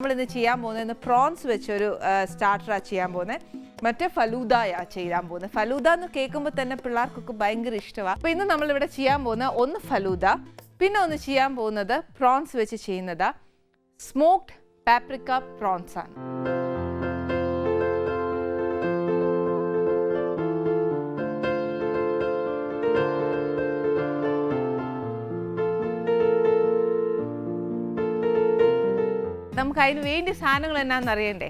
നമ്മളിന്ന് ചെയ്യാൻ പോകുന്നത് പ്രോൺസ് വെച്ചൊരു സ്റ്റാർട്ടറാണ് ചെയ്യാൻ പോകുന്നത്. മറ്റേ ഫലൂദയാണ് ചെയ്യാൻ പോകുന്നത്. ഫലൂദ എന്ന് കേൾക്കുമ്പോൾ തന്നെ പിള്ളേർക്കൊക്കെ ഭയങ്കര ഇഷ്ടമാണ്. അപ്പോൾ ഇന്ന് നമ്മളിവിടെ ചെയ്യാൻ പോകുന്ന ഒന്ന് ഫലൂദ, പിന്നെ ഒന്ന് ചെയ്യാൻ പോകുന്നത് പ്രോൺസ് വെച്ച് ചെയ്യുന്നത് സ്മോക്ഡ് പാപ്രിക്ക പ്രോൺസ് ആണ്. നമുക്ക് അതിന് വേണ്ടി സാധനങ്ങൾ എന്നാന്ന് അറിയണ്ടേ?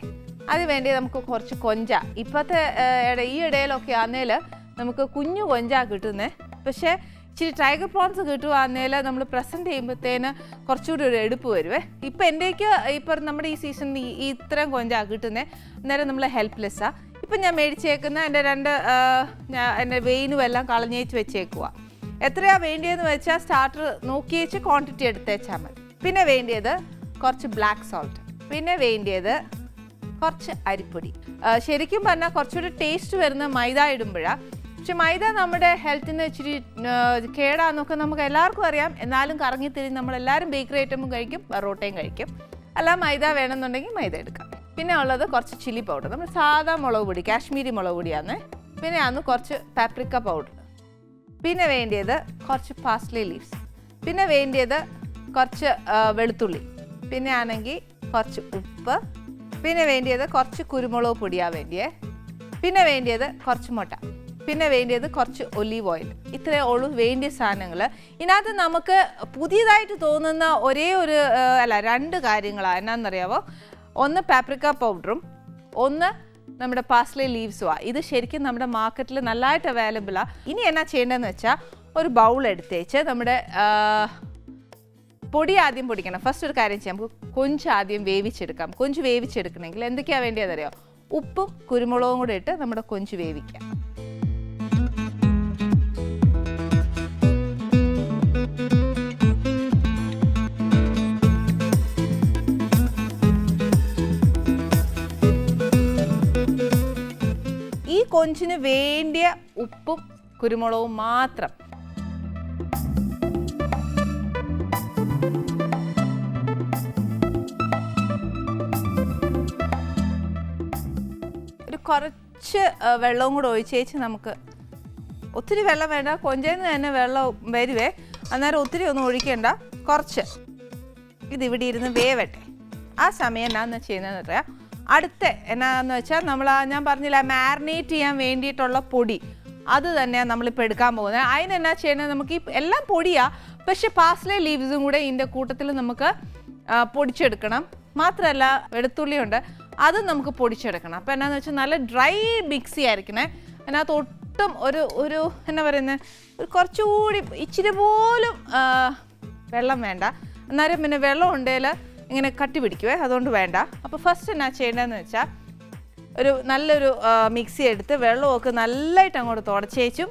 അത് വേണ്ടി നമുക്ക് കുറച്ച് കൊഞ്ച. ഇപ്പോഴത്തെ ഈ ഇടയിലൊക്കെ ആന്നേൽ നമുക്ക് കുഞ്ഞു കൊഞ്ച കിട്ടുന്നത്. പക്ഷേ ഇച്ചിരി ടൈഗർ പ്രോൺസ് കിട്ടുവാന്നേൽ നമ്മൾ പ്രസൻറ്റ് ചെയ്യുമ്പോഴത്തേന് കുറച്ചുകൂടി ഒരു എടുപ്പ് വരുവേ. ഇപ്പം എൻ്റെക്ക് ഇപ്പം നമ്മുടെ ഈ സീസണിൽ ഇത്രയും കൊഞ്ച കിട്ടുന്നത്. അന്നേരം നമ്മൾ ഹെൽപ്ലെസ്സാണ്. ഇപ്പം ഞാൻ മേടിച്ചേക്കുന്ന എൻ്റെ എൻ്റെ വെയിനും എല്ലാം കളഞ്ഞേച്ച് വെച്ചേക്കുക. എത്രയാണ് വേണ്ടിയതെന്ന് വെച്ചാൽ സ്റ്റാർട്ടർ നോക്കി വെച്ച് ക്വാണ്ടിറ്റി എടുത്തേച്ചാൽ മതി. പിന്നെ വേണ്ടിയത് കുറച്ച് ബ്ലാക്ക് സോൾട്ട്, പിന്നെ വേണ്ടിയത് കുറച്ച് അരിപ്പൊടി. ശരിക്കും പറഞ്ഞാൽ കുറച്ചുകൂടി ടേസ്റ്റ് വരുന്ന മൈദ ഇടുമ്പോഴാണ്. പക്ഷെ മൈദ നമ്മുടെ ഹെൽത്തിന് ഇച്ചിരി കേടാന്നൊക്കെ നമുക്ക് എല്ലാവർക്കും അറിയാം. എന്നാലും കറങ്ങിത്തിരി നമ്മളെല്ലാവരും ബേക്കറി ഐറ്റമും കഴിക്കും, ബറോട്ടയും കഴിക്കും. അല്ല മൈദ വേണമെന്നുണ്ടെങ്കിൽ മൈദ എടുക്കാം. പിന്നെ ഉള്ളത് കുറച്ച് ചില്ലി പൗഡർ, നമ്മൾ സാധാ മുളക് പൊടി, കാശ്മീരി മുളക് പൊടിയാണ്. പിന്നെ ആണ് കുറച്ച് പാപ്രിക്ക പൗഡർ. പിന്നെ വേണ്ടിയത് കുറച്ച് പാസ്ലി ലീവ്സ്. പിന്നെ വേണ്ടിയത് കുറച്ച് വെളുത്തുള്ളി. പിന്നെ ആണെങ്കിൽ കുറച്ച് ഉപ്പ്. പിന്നെ വേണ്ടിയത് കുറച്ച് കുരുമുളക് പൊടിയാണ് വേണ്ടിയേ. പിന്നെ വേണ്ടിയത് കുറച്ച് മുട്ട. പിന്നെ വേണ്ടിയത് കുറച്ച് ഒലീവ് ഓയിൽ. ഇത്രയേ ഉള്ളൂ വേണ്ടിയ സാധനങ്ങൾ. ഇതിനകത്ത് നമുക്ക് പുതിയതായിട്ട് തോന്നുന്ന രണ്ട് കാര്യങ്ങളാണ്. എന്നാണെന്നറിയാമോ? ഒന്ന് പാപ്രിക്ക പൗഡറും ഒന്ന് നമ്മുടെ പാസ്ലി ലീവ്സുമാണ്. ഇത് ശരിക്കും നമ്മുടെ മാർക്കറ്റിൽ നല്ലതായിട്ട് അവൈലബിളാണ്. ഇനി എന്നാ ചെയ്യേണ്ടതെന്ന് വെച്ചാൽ ഒരു ബൗൾ എടുത്തേച്ച് നമ്മുടെ പൊടി ആദ്യം പൊടിക്കണം. ഫസ്റ്റ് ഒരു കാര്യം ചെയ്യാം, നമുക്ക് കൊഞ്ച് ആദ്യം വേവിച്ചെടുക്കാം. കൊഞ്ച് വേവിച്ചെടുക്കണമെങ്കിൽ എന്തൊക്കെയാണ് വേണ്ടിയതറിയോ? ഉപ്പും കുരുമുളകും കൂടെ ഇട്ട് നമ്മുടെ കൊഞ്ച് വേവിക്കാം. ഈ കൊഞ്ചിന് വേണ്ടിയ ഉപ്പും കുരുമുളകും മാത്രം. കുറച്ച് വെള്ളവും കൂടെ ഒഴിച്ചേച്ച് നമുക്ക്, ഒത്തിരി വെള്ളം വേണ്ട, കൊഞ്ചേന്ന് തന്നെ വെള്ളം വരുവേ. അന്നേരം ഒത്തിരി ഒന്നും ഒഴിക്കേണ്ട, കുറച്ച് ഇതിവിടെ ഇരുന്ന് വേവട്ടെ. ആ സമയം എന്നാന്ന് ചെയ്യുന്നതെന്ന് പറയാം. എന്നാന്ന് വെച്ചാൽ ഞാൻ പറഞ്ഞില്ല, മാരിനേറ്റ് ചെയ്യാൻ വേണ്ടിയിട്ടുള്ള പൊടി അത് തന്നെയാണ് നമ്മളിപ്പോൾ എടുക്കാൻ പോകുന്നത്. അതിനെന്നാ ചെയ്യണത്? നമുക്ക് ഈ എല്ലാം പൊടിയാണ്, പക്ഷെ പാസ്ലി ലീവ്സും കൂടെ ഇതിൻ്റെ കൂട്ടത്തിൽ നമുക്ക് പൊടിച്ചെടുക്കണം. മാത്രമല്ല വെളുത്തുള്ളിയുണ്ട്, അത് നമുക്ക് പൊടിച്ചെടുക്കണം. അപ്പോൾ എന്നാന്ന് വെച്ചാൽ നല്ല ഡ്രൈ മിക്സി ആയിരിക്കണേ. അതിനകത്ത് ഒട്ടും ഒരു എന്നാ പറയുന്നത്, ഒരു കുറച്ചുകൂടി ഇച്ചിരി പോലും വെള്ളം വേണ്ട. അന്നേരം പിന്നെ വെള്ളം ഉണ്ടെങ്കിൽ ഇങ്ങനെ കട്ടി പിടിക്കുവേ, അതുകൊണ്ട് വേണ്ട. അപ്പോൾ ഫസ്റ്റ് എന്നാ ചെയ്യേണ്ടതെന്ന് വെച്ചാൽ നല്ലൊരു മിക്സി എടുത്ത് വെള്ളമൊക്കെ നല്ലതായിട്ട് അങ്ങോട്ട് തുടച്ചേച്ചും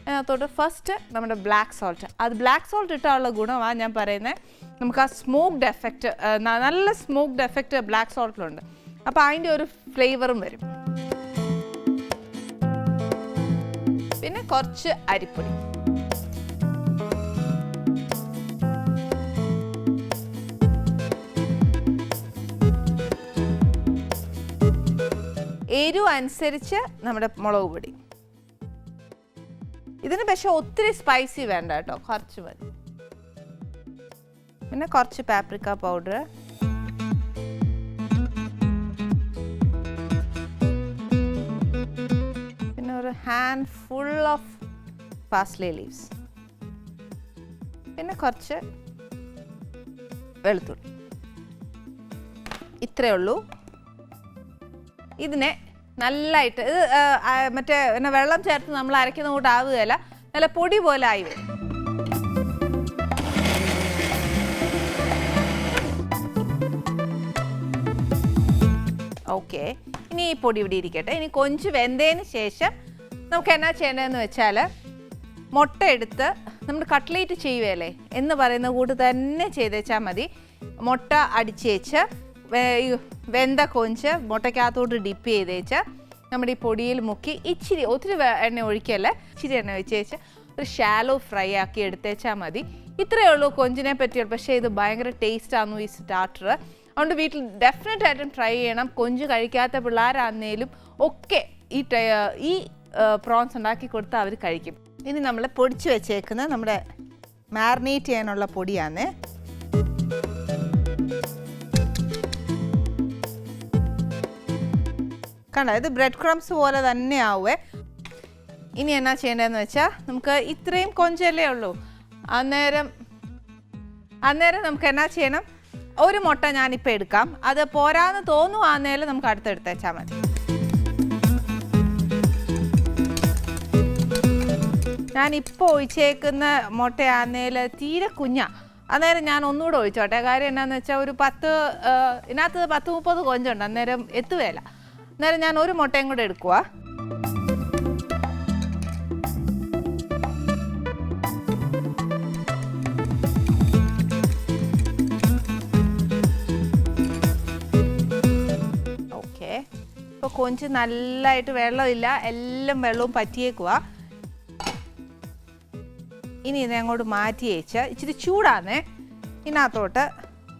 അതിനകത്തോട്ട് ഫസ്റ്റ് നമ്മുടെ ബ്ലാക്ക് സോൾട്ട്. അത് ബ്ലാക്ക് സോൾട്ട് ഇട്ടാനുള്ള ഗുണമാണ് ഞാൻ പറയുന്നത്. നമുക്ക് ആ സ്മോക്ഡ് എഫക്റ്റ്, നല്ല സ്മോക്ഡ് എഫക്റ്റ് ബ്ലാക്ക് സോൾട്ടിലുണ്ട്. അപ്പോൾ അതിൻ്റെ ഒരു ഫ്ലേവറും വരും. പിന്നെ കുറച്ച് അരിപ്പൊടി. എരിവ് അനുസരിച്ച് നമ്മുടെ മുളക് പൊടി. ഇതിന് പക്ഷെ ഒത്തിരി സ്പൈസി വേണ്ട കേട്ടോ, കുറച്ച് മതി. പിന്നെ കുറച്ച് പാപ്രിക്ക പൗഡർ. പിന്നെ ഒരു hand full of parsley leaves. പിന്നെ കുറച്ച് വെളുത്തുള്ളി. ഇത്രയേ ഉള്ളൂ. ഇതിനെ നല്ലതായിട്ട് മറ്റേ വെള്ളം ചേർത്ത് നമ്മൾ അരയ്ക്കുന്ന കൂട്ട് ആവുകയല്ല, നല്ല പൊടി പോലെ ആയി വരും. ഓക്കെ, ഇനി ഈ പൊടി ഇവിടെ ഇരിക്കട്ടെ. ഇനി കൊഞ്ച് വെന്തതിന് ശേഷം നമുക്ക് എന്നാ ചെയ്യേണ്ടതെന്ന് വെച്ചാൽ, മുട്ട എടുത്ത് നമ്മൾ കട്ട്ലേറ്റ് ചെയ്യുകയല്ലേ എന്ന് പറയുന്ന കൂട്ട് തന്നെ ചെയ്തേച്ചാൽ മതി. മുട്ട അടിച്ചേച്ച് വെന്ത കൊഞ്ച് മുട്ടയ്ക്കകത്തോട്ട് ഡിപ്പ് ചെയ്തേച്ച് നമ്മുടെ ഈ പൊടിയിൽ മുക്കി ഇച്ചിരി, ഒത്തിരി എണ്ണ ഒഴിക്കല്ലേ, ഇച്ചിരി എണ്ണ വെച്ചേച്ച് ഒരു ഷാലോ ഫ്രൈ ആക്കി എടുത്തേച്ചാൽ മതി. ഇത്രയേ ഉള്ളൂ കൊഞ്ചിനെ പറ്റിയുള്ളൂ. പക്ഷേ ഇത് ഭയങ്കര ടേസ്റ്റാണ് ഈ സ്റ്റാർട്ടർ. അതുകൊണ്ട് വീട്ടിൽ ഡെഫിനറ്റ് ആയിട്ടും ട്രൈ ചെയ്യണം. കൊഞ്ച് കഴിക്കാത്ത പിള്ളേരാണെങ്കിലും ഒക്കെ ഈ പ്രോൺസ് ഉണ്ടാക്കി കൊടുത്താൽ അവർ കഴിക്കും. ഇനി നമ്മൾ പൊടിച്ച് വെച്ചേക്കുന്ന നമ്മുടെ മാരിനേറ്റ് ചെയ്യാനുള്ള പൊടിയാണ്. കണ്ടോ, ഇത് ബ്രെഡ് ക്രംസ് പോലെ തന്നെ ആവുമേ. ഇനി എന്നാ ചെയ്യേണ്ടതെന്ന് വെച്ചാൽ നമുക്ക് ഇത്രയും കൊഞ്ചല്ലേ ഉള്ളൂ. അന്നേരം നമുക്ക് എന്നാ ചെയ്യണം, ഒരു മുട്ട ഞാനിപ്പോൾ എടുക്കാം. അത് പോരാന്ന് തോന്നുവാന്നേലും നമുക്ക് അടുത്തെടുത്തേച്ചാൽ മതി. ഞാനിപ്പോൾ ഒഴിച്ചേക്കുന്ന മുട്ടയാന്നേൽ തീരെ കുഞ്ഞാ. അന്നേരം ഞാൻ ഒന്നുകൂടെ ഒഴിച്ചോട്ടെ. കാര്യം എന്നാന്ന് വെച്ചാൽ ഒരു ഇതിനകത്ത് 10-30 കൊഞ്ചുണ്ട്. അന്നേരം എത്തുകയില്ല. അന്നേരം ഞാൻ ഒരു മുട്ടയും കൂടെ എടുക്കുക. ഓക്കെ, ഇപ്പോൾ കൊഞ്ച് നല്ലതായിട്ട് വെള്ളമില്ല, എല്ലാം വെള്ളവും പറ്റിയേക്കുക. ഇനി ഇത് അങ്ങോട്ട് മാറ്റി വെച്ച് ഇച്ചിരി ചൂടാന്നേ. ഇതിനകത്തോട്ട്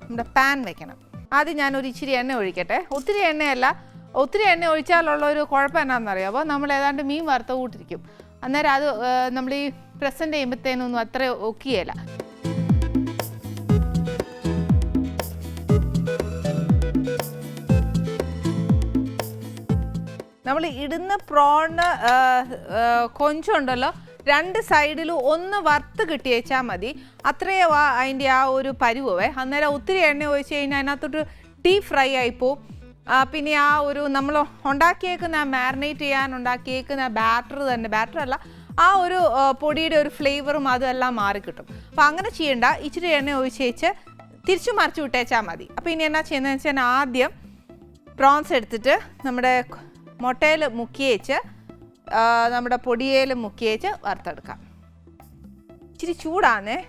നമ്മുടെ പാൻ വെക്കണം. ആദ്യം ഞാനൊരു ഇച്ചിരി എണ്ണ ഒഴിക്കട്ടെ. ഒത്തിരി എണ്ണയല്ല, ഒത്തിരി എണ്ണ ഒഴിച്ചാലുള്ള ഒരു കുഴപ്പം എന്നാണെന്നറിയാം. അപ്പോൾ നമ്മൾ ഏതാണ്ട് മീൻ വറുത്ത കൂട്ടിരിക്കും. അന്നേരം അത് നമ്മൾ ഈ പ്രസൻറ്റ് ചെയ്യുമ്പോഴത്തേനൊന്നും അത്ര ഒക്കിയല്ല. നമ്മൾ ഇടുന്ന പ്രോണ് കൊഞ്ചുണ്ടല്ലോ, 2 സൈഡിലും ഒന്ന് വറുത്ത് കിട്ടിയേച്ചാൽ മതി. അത്രയേ അതിൻ്റെ ആ ഒരു പരുവേ. അന്നേരം ഒത്തിരി എണ്ണ ഒഴിച്ച് കഴിഞ്ഞാൽ അതിനകത്തോട്ട് ഡീപ് ഫ്രൈ ആയിപ്പോവും. പിന്നെ ആ ഒരു നമ്മൾ ഉണ്ടാക്കിയേക്കുന്ന മാരിനേറ്റ് ചെയ്യാൻ ഉണ്ടാക്കിയേക്കുന്ന ബാറ്ററല്ല, ആ ഒരു പൊടിയുടെ ഒരു ഫ്ലേവറും അതെല്ലാം മാറിക്കിട്ടും. അപ്പോൾ അങ്ങനെ ചെയ്യണ്ട. ഇച്ചിരി എണ്ണ ഒഴിച്ച് തിരിച്ചു മറിച്ച് വിട്ടേച്ചാൽ മതി. അപ്പോൾ ഇനി എന്നാ ചെയ്യുന്നതെന്ന് വെച്ചാൽ ആദ്യം പ്രോൺസ് എടുത്തിട്ട് നമ്മുടെ മുട്ടയിൽ മുക്കിയേച്ച് നമ്മുടെ പൊടിയേൽ മുക്കിയേച്ച് വറുത്തെടുക്കാം. ഇച്ചിരി ചൂടാന്നേ.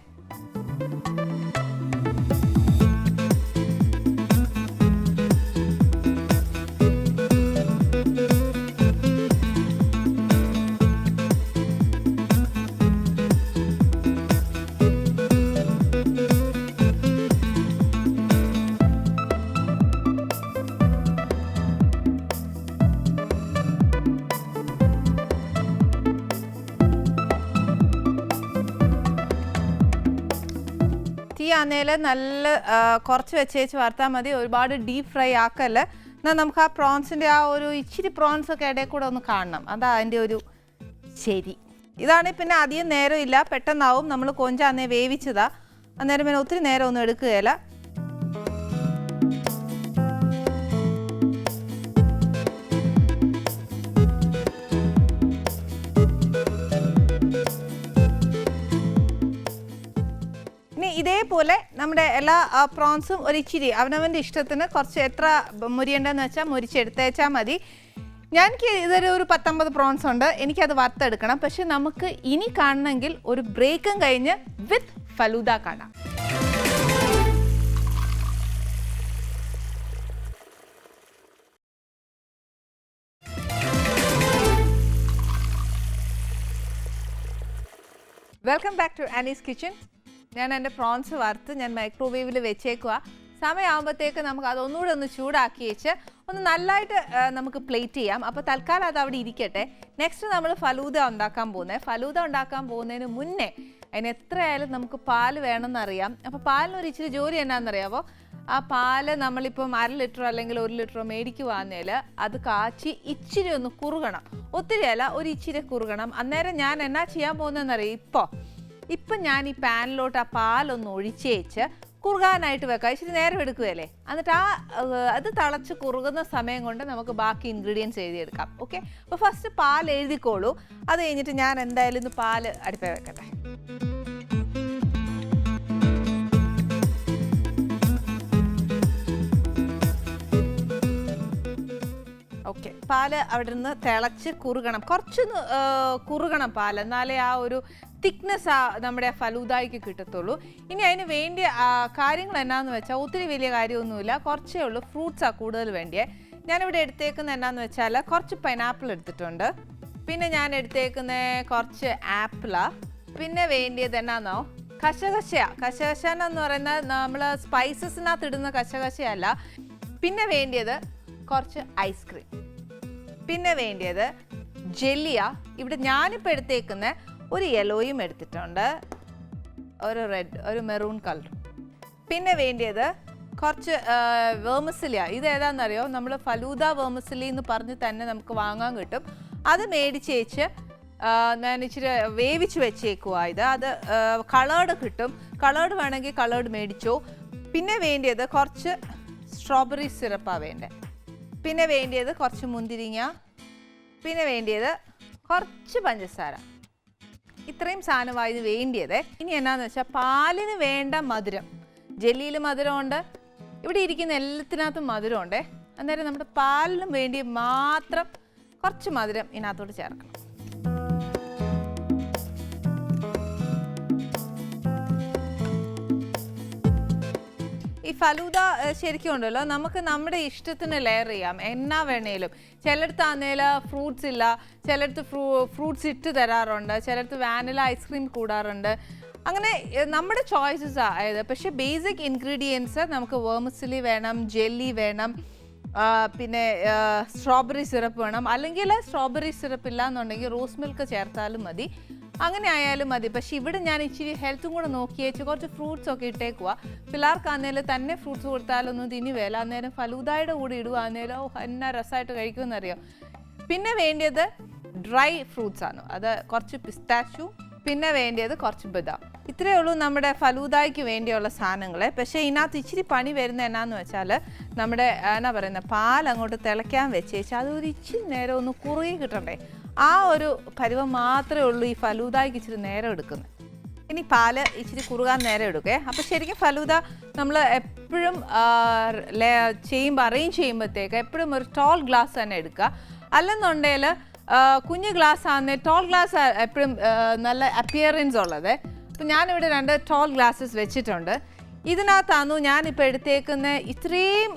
ആന്നേൽ നല്ല കുറച്ച് വെച്ചേച്ച് വറുത്താൽ മതി. ഒരുപാട് ഡീപ്പ് ഫ്രൈ ആക്കല്ല. എന്നാൽ നമുക്ക് ആ പ്രോൺസിൻ്റെ ആ ഒരു ഇച്ചിരി പ്രോൺസൊക്കെ ഇടയിൽ കൂടെ ഒന്ന് കാണണം. അതാ അതിൻ്റെ ഒരു ശരി. ഇതാണെങ്കിൽ പിന്നെ അധികം നേരമില്ല, പെട്ടെന്നാവും. നമ്മൾ കൊഞ്ചാന്നേ വേവിച്ചതാ. അന്നേരം പിന്നെ ഒത്തിരി നേരം ഒന്നും എടുക്കുകയില്ല. ഇതേപോലെ നമ്മുടെ എല്ലാ പ്രോൺസും ഒരു ഇച്ചിരി അവനവൻ്റെ ഇഷ്ടത്തിന് കുറച്ച് എത്ര മുരിയേണ്ടതെന്ന് വെച്ചാൽ മുരിച്ചെടുത്തേച്ചാൽ മതി. എനിക്ക് ഇതൊരു 19 പ്രോൺസ് ഉണ്ട്. എനിക്കത് വറുത്തെടുക്കണം. പക്ഷെ നമുക്ക് ഇനി കാണണമെങ്കിൽ ഒരു ബ്രേക്കും കഴിഞ്ഞ് വിത്ത് ഫലൂദ കാണാം. Welcome back to Annie's kitchen. ഞാൻ എൻ്റെ പ്രോൺസ് വറുത്ത് ഞാൻ മൈക്രോവേവിൽ വെച്ചേക്കുക. സമയമാകുമ്പോഴത്തേക്ക് നമുക്ക് അതൊന്നുകൂടെ ഒന്ന് ചൂടാക്കി വെച്ച് ഒന്ന് നല്ലതായിട്ട് നമുക്ക് പ്ലേറ്റ് ചെയ്യാം. അപ്പോൾ തൽക്കാലം അത് അവിടെ ഇരിക്കട്ടെ. നെക്സ്റ്റ് നമ്മൾ ഫലൂദ ഉണ്ടാക്കാൻ പോകുന്നത്. ഫലൂദ ഉണ്ടാക്കാൻ പോകുന്നതിന് മുന്നേ അതിന് എത്രയായാലും നമുക്ക് പാല് വേണമെന്നറിയാം. അപ്പോൾ പാലിനൊരു ഇച്ചിരി ജോലി എന്നാണെന്നറിയാമോ? ആ പാല് നമ്മളിപ്പം 1/2 ലിറ്ററോ അല്ലെങ്കിൽ 1 ലിറ്ററോ മേടിക്കുവാന്നേൽ അത് കാച്ചി ഇച്ചിരി ഒന്ന് കുറുകണം. ഒത്തിരി അല്ല, ഒരു ഇച്ചിരി കുറുകണം. അന്നേരം ഞാൻ എന്നാ ചെയ്യാൻ പോകുന്നതെന്നറിയാം. ഇപ്പം ഞാൻ ഈ പാനിലോട്ട് ആ പാലൊന്ന് ഒഴിച്ചേച്ച് കുറുകാനായിട്ട് വെക്കാം. ഇച്ചിരി നേരം എടുക്കുകയല്ലേ. എന്നിട്ട് അത് തിളച്ച് കുറുകുന്ന സമയം കൊണ്ട് നമുക്ക് ബാക്കി ഇൻഗ്രീഡിയൻസ് എഴുതിയെടുക്കാം. ഓക്കെ, അപ്പോൾ ഫസ്റ്റ് പാൽ എഴുതിക്കോളൂ. അത് കഴിഞ്ഞിട്ട് ഞാൻ എന്തായാലും ഇന്ന് പാല് അടുപ്പേ വെക്കട്ടെ. ഓക്കെ, പാല് അവിടെ നിന്ന് തിളച്ച് കുറുകണം. കുറച്ചൊന്ന് കുറുകണം പാൽ, എന്നാലേ ആ ഒരു തിക്നെസ് നമ്മുടെ ഫലൂദായ്ക്ക് കിട്ടത്തുള്ളൂ. ഇനി അതിന് വേണ്ടിയ കാര്യങ്ങൾ എന്നാന്ന് വെച്ചാൽ ഒത്തിരി വലിയ കാര്യമൊന്നുമില്ല, കുറച്ചേ ഉള്ളൂ. ഫ്രൂട്ട്സാണ് കൂടുതൽ വേണ്ടിയേ. ഞാനിവിടെ എടുത്തേക്കുന്നത് എന്നാന്ന് വെച്ചാൽ കുറച്ച് പൈനാപ്പിൾ എടുത്തിട്ടുണ്ട്. പിന്നെ ഞാൻ എടുത്തേക്കുന്ന കുറച്ച് ആപ്പിളാണ്. പിന്നെ വേണ്ടിയത് എന്നാന്നോ കശകശ എന്ന് പറയുന്നത് നമ്മൾ സ്പൈസസിനകത്ത് ഇടുന്ന കശകശയല്ല. പിന്നെ വേണ്ടിയത് കുറച്ച് ഐസ്ക്രീം. പിന്നെ വേണ്ടിയത് ജെല്ലിയ. ഇവിടെ ഞാനിപ്പോൾ എടുത്തേക്കുന്ന ഒരു യെല്ലോയും എടുത്തിട്ടുണ്ട്, ഒരു റെഡ്, ഒരു മെറൂൺ കളറും. പിന്നെ വേണ്ടിയത് കുറച്ച് വേർമസിലിയ. ഇത് ഏതാണെന്നറിയോ? നമ്മൾ ഫലൂദ വേർമസിലി എന്ന് പറഞ്ഞ് തന്നെ നമുക്ക് വാങ്ങാൻ കിട്ടും. അത് മേടിച്ചേച്ച് ഞാൻ ഇച്ചിരി വേവിച്ച് വെച്ചേക്കുക. അത് കളേർഡ് കിട്ടും. കളേർഡ് വേണമെങ്കിൽ കളേർഡ് മേടിച്ചോ. പിന്നെ വേണ്ടിയത് കുറച്ച് സ്ട്രോബെറി സിറപ്പാണ് വേണ്ടത്. പിന്നെ വേണ്ടിയത് കുറച്ച് മുന്തിരിങ്ങ. പിന്നെ വേണ്ടിയത് കുറച്ച് പഞ്ചസാര. ഇത്രയും സാധനമാണ് ഇത് വേണ്ടിയത്. ഇനി എന്നാന്ന് വെച്ചാൽ പാലിന് വേണ്ട മധുരം. ജെല്ലിയിൽ മധുരമുണ്ട്, ഇവിടെ ഇരിക്കുന്ന എല്ലാത്തിനകത്തും മധുരമുണ്ട്. അന്നേരം നമ്മുടെ പാലിനും വേണ്ടി മാത്രം കുറച്ച് മധുരം ഇതിനകത്തോട്ട് ചേർക്കണം. ഈ ഫലൂദ ശരിക്കും ഉണ്ടല്ലോ, നമുക്ക് നമ്മുടെ ഇഷ്ടത്തിന് ലെയർ ചെയ്യാം, എന്നാ വേണേലും. ചിലടത്ത് ആന്നേൽ ഫ്രൂട്ട്സ് ഇല്ല, ചിലടത്ത് ഫ്രൂട്ട്സ് ഇട്ട് തരാറുണ്ട്, ചിലടത്ത് വാനില ഐസ്ക്രീം കൂടാറുണ്ട്. അങ്ങനെ നമ്മുടെ ചോയ്സസ് ആയത്. പക്ഷേ ബേസിക് ഇൻഗ്രീഡിയൻസ് നമുക്ക് വേർമസിലി വേണം, ജെല്ലി വേണം, പിന്നെ സ്ട്രോബെറി സിറപ്പ് വേണം. അല്ലെങ്കിൽ സ്ട്രോബെറി സിറപ്പ് ഇല്ല എന്നുണ്ടെങ്കിൽ റോസ് മിൽക്ക് ചേർത്താലും മതി, അങ്ങനെ ആയാലും മതി. പക്ഷേ ഇവിടെ ഞാൻ ഇച്ചിരി ഹെൽത്തും കൂടെ നോക്കിയേച്ച് കുറച്ച് ഫ്രൂട്ട്സ് ഒക്കെ ഇട്ടേക്കുക. പിള്ളേർക്കാന്നേലും തന്നെ ഫ്രൂട്ട്സ് കൊടുത്താലൊന്നും തിനി വേല. അന്നേരം ഫലൂദയുടെ കൂടെ ഇടുകയാന്നേലും എന്നാ രസമായിട്ട് കഴിക്കുമെന്നറിയാം. പിന്നെ വേണ്ടിയത് ഡ്രൈ ഫ്രൂട്ട്സ് ആണ്, അത് കുറച്ച് പിസ്താച്ചു. പിന്നെ വേണ്ടിയത് കുറച്ച് ബദാം. ഇത്രയേ ഉള്ളൂ നമ്മുടെ ഫലൂദയ്ക്ക് വേണ്ടിയുള്ള സാധനങ്ങൾ. പക്ഷേ ഇതിനകത്ത് ഇച്ചിരി പണി വരുന്നത് എന്നാന്ന് വെച്ചാൽ നമ്മുടെ എന്നാ പറയുന്നത് പാൽ അങ്ങോട്ട് തിളയ്ക്കാൻ വെച്ചേച്ച് അതൊരു ഇച്ചിരി നേരം ഒന്ന് കുറുകി കിട്ടണ്ടേ. ആ ഒരു പരുവം മാത്രമേ ഉള്ളൂ ഈ ഫലൂദയ്ക്ക് ഇച്ചിരി നേരം എടുക്കുന്നത്. ഇനി പാല് ഇച്ചിരി കുറുകാൻ നേരം എടുക്കേ. അപ്പോൾ ശരിക്കും ഫലൂദ നമ്മൾ എപ്പോഴും ചെയ്യുമ്പോൾ അറേഞ്ച് ചെയ്യുമ്പോഴത്തേക്ക് എപ്പോഴും ഒരു ടോൾ ഗ്ലാസ് തന്നെ എടുക്കുക. അല്ലെന്നുണ്ടെങ്കിൽ കുഞ്ഞ് ഗ്ലാസ് ആണെന്നേ ടോൾ ഗ്ലാസ് എപ്പോഴും നല്ല അപ്പിയറൻസ് ഉള്ളത്. അപ്പോൾ ഞാനിവിടെ 2 ടോൾ ഗ്ലാസ്സസ് വെച്ചിട്ടുണ്ട്. ഇതിനകത്താന്നു ഞാനിപ്പോൾ എടുത്തേക്കുന്ന ഇത്രയും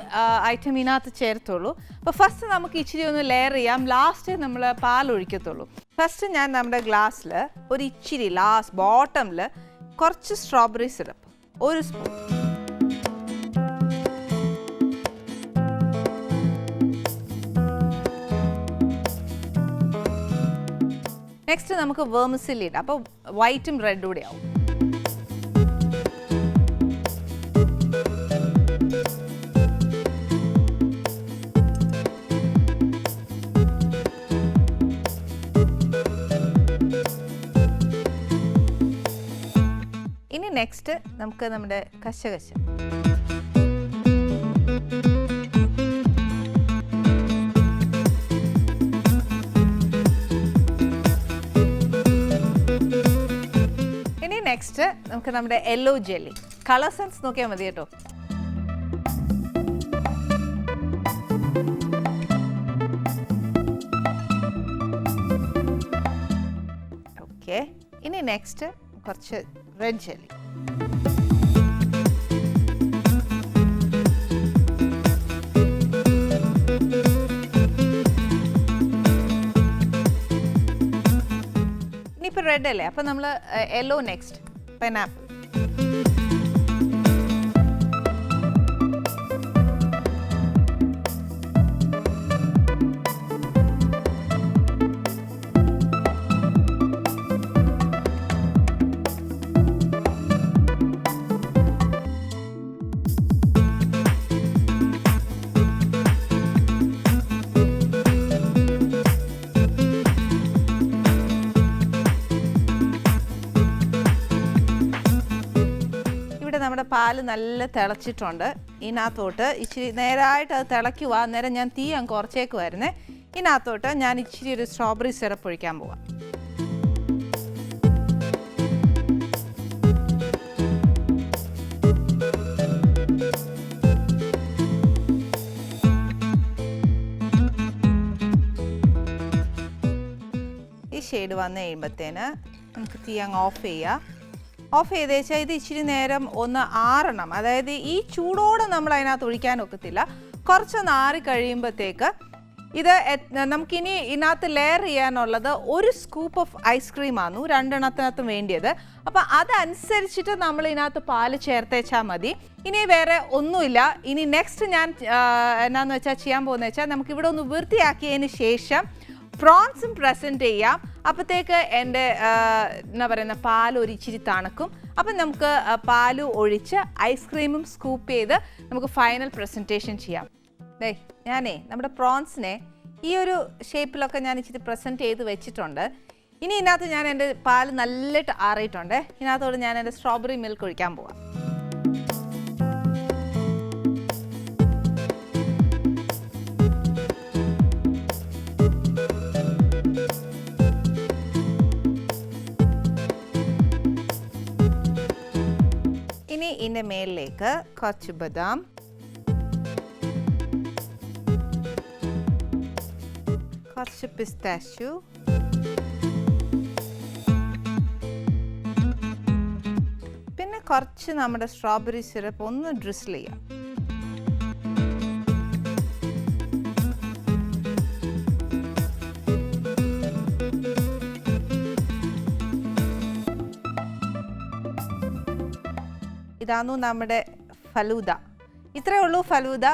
ഐറ്റം ഇതിനകത്ത് ചേർത്തുള്ളൂ. അപ്പോൾ ഫസ്റ്റ് നമുക്ക് ഇച്ചിരി ഒന്ന് ലെയർ ചെയ്യാം, ലാസ്റ്റ് നമ്മൾ പാൽ ഒഴിക്കത്തുള്ളൂ. ഫസ്റ്റ് ഞാൻ നമ്മുടെ ഗ്ലാസ്സിൽ ഒരു ഇച്ചിരി ലാസ്റ്റ് ബോട്ടമിൽ കുറച്ച് സ്ട്രോബെറി സിറപ്പ് 1 സ്പൂൺ. നെക്സ്റ്റ് നമുക്ക് വേർമസിലി ഇടാം, അപ്പോൾ വൈറ്റും റെഡും കൂടെ ആവും. ഇനി നെക്സ്റ്റ് നമുക്ക് നമ്മുടെ കശകശ. ഇനി നെക്സ്റ്റ് നമുക്ക് നമ്മുടെ യെല്ലോ ജെല്ലി. കളർ സെൻസ് നോക്കിയാൽ മതി കേട്ടോ. ഓക്കെ, ഇനി നെക്സ്റ്റ് കുറച്ച് റെഡ് ജെല്ലി. ഇനിയിപ്പോൾ റെഡ് അല്ലേ, അപ്പം നമ്മൾ യെല്ലോ നെക്സ്റ്റ് പൈനാപ്പിൾ. നമ്മുടെ പാല് നല്ല തിളച്ചിട്ടുണ്ട്. ഇതിനകത്തോട്ട് ഇച്ചിരി നേരമായിട്ട് അത് തിളയ്ക്കുക. അന്നേരം ഞാൻ തീ അങ്ങ് കുറച്ചേക്കുമായിരുന്നേ. ഇതിനകത്തോട്ട് ഞാൻ ഇച്ചിരി ഒരു സ്ട്രോബെറി സിറപ്പ് ഒഴിക്കാൻ പോവാം. ഈ ഷെയ്ഡ് വന്നു കഴിയുമ്പോഴത്തേന് നമുക്ക് തീ അങ്ങ് ഓഫ് ചെയ്യാം. ഓഫ് ചെയ്ത് വെച്ചാൽ ഇത് ഇച്ചിരി നേരം ഒന്ന് ആറണം. അതായത് ഈ ചൂടോടെ നമ്മൾ അതിനകത്ത് ഒഴിക്കാൻ ഒക്കത്തില്ല. കുറച്ചൊന്ന് ആറി കഴിയുമ്പോഴത്തേക്ക് ഇത് നമുക്കിനി ഇതിനകത്ത് ലെയർ ചെയ്യാനുള്ളത് 1 സ്കൂപ്പ് ഓഫ് ഐസ്ക്രീമാണ് 2 വേണ്ടിയത്. അപ്പോൾ അതനുസരിച്ചിട്ട് നമ്മൾ ഇതിനകത്ത് പാല് ചേർത്തേച്ചാൽ മതി. ഇനി വേറെ ഒന്നുമില്ല. ഇനി നെക്സ്റ്റ് ഞാൻ എന്നാന്ന് വെച്ചാൽ ചെയ്യാൻ പോകുന്നത് വെച്ചാൽ നമുക്കിവിടെ ഒന്ന് വൃത്തിയാക്കിയതിന് ശേഷം പ്രോൺസും പ്രസൻറ്റ് ചെയ്യാം. അപ്പോഴത്തേക്ക് എൻ്റെ എന്താ പറയുന്ന പാൽ ഒരിച്ചിരി തണുക്കും. അപ്പം നമുക്ക് പാല് ഒഴിച്ച് ഐസ്ക്രീമും സ്കൂപ്പ് ചെയ്ത് നമുക്ക് ഫൈനൽ പ്രസൻറ്റേഷൻ ചെയ്യാം. ഞാനേ നമ്മുടെ പ്രോൺസിനെ ഈ ഒരു ഷേപ്പിലൊക്കെ ഞാൻ ഇച്ചിരി പ്രസൻറ്റ് ചെയ്ത് വെച്ചിട്ടുണ്ട്. ഇനി ഇതിനകത്ത് ഞാൻ എൻ്റെ പാല് നല്ലതായിട്ട് ആറിയിട്ടുണ്ട്. ഇതിനകത്തോട് ഞാൻ എൻ്റെ സ്ട്രോബെറി മിൽക്ക് ഒഴിക്കാൻ പോവാം. ഇനി ഇതിൻ്റെ മേലിലേക്ക് കുറച്ച് ബദാം, കുറച്ച് പിസ്താഷ്യൂ, പിന്നെ കുറച്ച് നമ്മുടെ സ്ട്രോബെറി സിറപ്പ് ഒന്ന് ഡ്രിസിൽ ചെയ്യാം. ഇതാന്നു നമ്മുടെ ഫലൂദ. ഇത്രയേ ഉള്ളൂ ഫലൂദ.